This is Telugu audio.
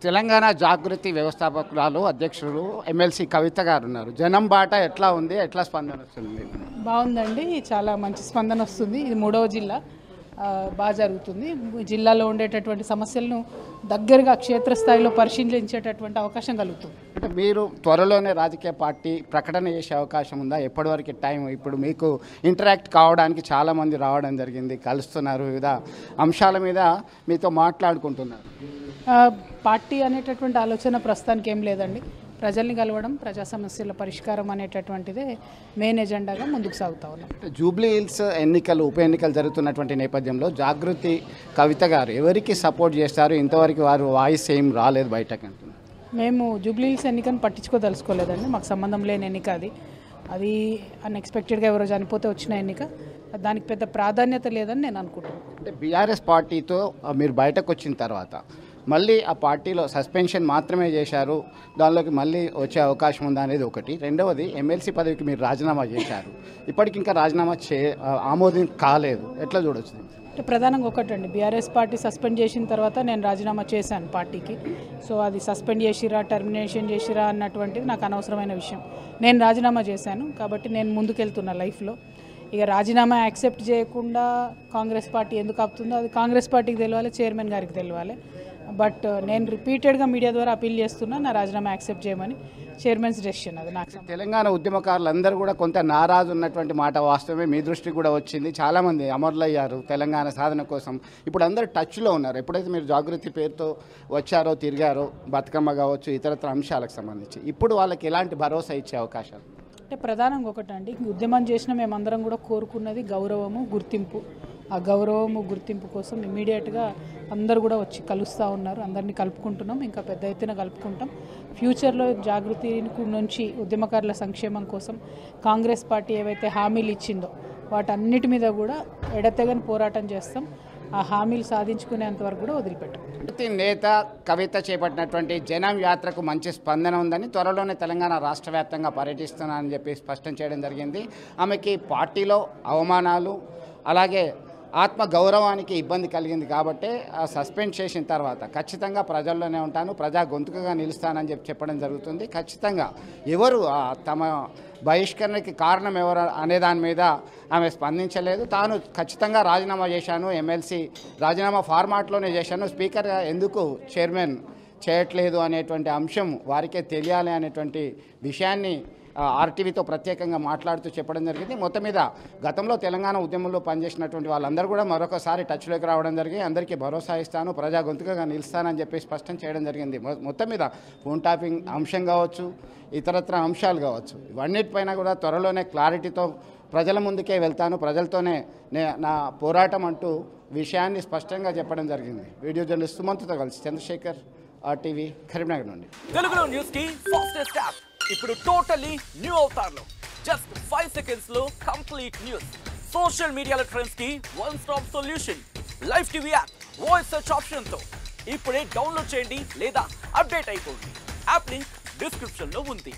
తెలంగాణ జాగృతి వ్యవస్థాపకురాలు అధ్యక్షులు ఎమ్మెల్సీ కవిత గారు ఉన్నారు. జనం బాట ఎట్లా ఉంది, ఎట్లా స్పందన వస్తుంది? బాగుందండి, చాలా మంచి స్పందన వస్తుంది. ఇది 3వ జిల్లా, బాగా జరుగుతుంది. జిల్లాలో ఉండేటటువంటి సమస్యలను దగ్గరగా క్షేత్రస్థాయిలో పరిశీలించేటటువంటి అవకాశం కలుగుతుంది. అంటే మీరు త్వరలోనే రాజకీయ పార్టీ ప్రకటన చేసే అవకాశం ఉందా? ఎప్పటివరకు టైం? ఇప్పుడు మీకు ఇంటరాక్ట్ కావడానికి చాలామంది రావడం జరిగింది, కలుస్తున్నారు, వివిధ అంశాల మీద మీతో మాట్లాడుకుంటున్నారు. పార్టీ అనేటటువంటి ఆలోచన ప్రస్తుతానికి ఏం లేదండి. ప్రజల్ని కలవడం, ప్రజా సమస్యల పరిష్కారం అనేటటువంటిదే మెయిన్ ఎజెండాగా ముందుకు సాగుతా ఉన్నాం. జూబ్లీ హిల్స్ ఎన్నికలు, ఉప ఎన్నికలు జరుగుతున్నటువంటి నేపథ్యంలో జాగృతి కవిత గారు ఎవరికి సపోర్ట్ చేస్తారు? ఇంతవరకు వారు వాయిస్ ఏం రాలేదు బయటకు అంటున్నారు. మేము జూబ్లీ హిల్స్ ఎన్నికను పట్టించుకోదలుచుకోలేదండి. మాకు సంబంధం లేని ఎన్నిక అది అన్ఎక్స్పెక్టెడ్గా ఎవరో చనిపోతే వచ్చిన ఎన్నిక, దానికి పెద్ద ప్రాధాన్యత లేదని నేను అనుకుంటున్నాను. అంటే బీఆర్ఎస్ పార్టీతో మీరు బయటకు వచ్చిన తర్వాత మళ్ళీ ఆ పార్టీలో సస్పెన్షన్ మాత్రమే చేశారు, దానిలోకి మళ్ళీ వచ్చే అవకాశం ఉందా అనేది ఒకటి. రెండవది, ఎమ్మెల్సీ పదవికి మీరు రాజీనామా చేశారు, ఇప్పటికి ఇంకా రాజీనామా ఆమోదం కాలేదు, ఎట్లా చూడొచ్చు? అంటే ప్రధానంగా ఒకటండి, బీఆర్ఎస్ పార్టీ సస్పెండ్ చేసిన తర్వాత నేను రాజీనామా చేశాను పార్టీకి. సో అది సస్పెండ్ చేసిరా, టర్మినేషన్ చేసిరా అన్నటువంటిది నాకు అనవసరమైన విషయం. నేను రాజీనామా చేశాను కాబట్టి నేను ముందుకెళ్తున్నా లైఫ్లో. ఇక రాజీనామా యాక్సెప్ట్ చేయకుండా కాంగ్రెస్ పార్టీ ఎందుకు ఆపుతుందో అది కాంగ్రెస్ పార్టీకి తెలియాలి, చైర్మన్ గారికి తెలియాలి. బట్ నేను రిపీటెడ్గా మీడియా ద్వారా అపీల్ చేస్తున్నా నా రాజీనామా యాక్సెప్ట్ చేయమని. చైర్మన్స్ డెసిషన్ అది. నాకు తెలంగాణ ఉద్యమకారులందరూ కూడా కొంత నారాజు ఉన్నటువంటి మాట వాస్తవమే, మీ దృష్టికి కూడా వచ్చింది. చాలామంది అమరులయ్యారు తెలంగాణ సాధన కోసం. ఇప్పుడు అందరూ టచ్లో ఉన్నారు. ఎప్పుడైతే మీరు జాగృతి పేరుతో వచ్చారో, తిరిగారో, బతుకమ్మ కావచ్చు, ఇతరత్ర అంశాలకు సంబంధించి ఇప్పుడు వాళ్ళకి ఎలాంటి భరోసా ఇచ్చే అవకాశాలు? అంటే ప్రధానంగా ఒకటండి, ఉద్యమం చేసిన మేమందరం కూడా కోరుకున్నది గౌరవము, గుర్తింపు. ఆ గౌరవము, గుర్తింపు కోసం ఇమీడియట్గా అందరు కూడా వచ్చి కలుస్తూ ఉన్నారు. అందరినీ కలుపుకుంటున్నాం, ఇంకా పెద్ద ఎత్తున కలుపుకుంటాం. ఫ్యూచర్లో జాగృతి నుంచి ఉద్యమకారుల సంక్షేమం కోసం కాంగ్రెస్ పార్టీ ఏవైతే హామీలు ఇచ్చిందో వాటన్నిటి మీద కూడా ఎడతెగని పోరాటం చేస్తాం. ఆ హామీలు సాధించుకునేంత వరకు కూడా వదిలిపెట్టాం. నేత కవిత చేపట్టినటువంటి జనం యాత్రకు మంచి స్పందన ఉందని, త్వరలోనే తెలంగాణ రాష్ట్ర వ్యాప్తంగా పర్యటిస్తున్నానని చెప్పి స్పష్టం చేయడం జరిగింది. ఆమెకి పార్టీలో అవమానాలు, అలాగే ఆత్మ గౌరవానికి ఇబ్బంది కలిగింది కాబట్టి సస్పెండ్ చేసిన తర్వాత ఖచ్చితంగా ప్రజల్లోనే ఉంటాను, ప్రజా గొంతుకగా నిలుస్తానని చెప్పడం జరుగుతుంది. ఖచ్చితంగా ఎవరు తమ బహిష్కరణకి కారణం ఎవరు అనే దాని మీద ఆమె స్పందించలేదు. తాను ఖచ్చితంగా రాజీనామా చేశాను, ఎమ్మెల్సీ రాజీనామా ఫార్మాట్లోనే చేశాను, స్పీకర్గా ఎందుకు చైర్మన్ చేయట్లేదు అనేటువంటి అంశం వారికే తెలియాలి అనేటువంటి విషయాన్ని ఆర్టీవీతో ప్రత్యేకంగా మాట్లాడుతూ చెప్పడం జరిగింది. మొత్తం మీద గతంలో తెలంగాణ ఉద్యమంలో పనిచేసినటువంటి వాళ్ళందరూ కూడా మరొకసారి టచ్లోకి రావడం జరిగింది. అందరికీ భరోసా ఇస్తాను, ప్రజా గొంతుకగా నిలుస్తానని చెప్పి స్పష్టం చేయడం జరిగింది. మొత్తం మీద ఫోన్ ట్యాపింగ్ అంశం కావచ్చు, ఇతరత్ర అంశాలు కావచ్చు, ఇవన్నిటిపైన కూడా త్వరలోనే క్లారిటీతో ప్రజల ముందుకే వెళ్తాను, ప్రజలతోనే నా పోరాటం అంటూ విషయాన్ని స్పష్టంగా చెప్పడం జరిగింది. వీడియో జర్నలిస్ట్ సుమంత్తో కలిసి చంద్రశేఖర్, ఆర్టీవీ, కరీంనగర్ నుండి. తెలుగులో న్యూస్ కి ఫాస్టెస్ట్ యాప్ ఇప్పుడు టోటల్లీ న్యూ అవతార్లో జస్ట్ 5 సెకండ్స్ లో కంప్లీట్ న్యూస్. సోషల్ మీడియాలో ట్రెండ్స్ కి one stop solution. Live TV app voice search option తో ఇప్పుడే డౌన్లోడ్ చేయండి లేదా అప్డేట్ అయిపోండి. యాప్ లింక్ డిస్క్రిప్షన్ లో ఉంది.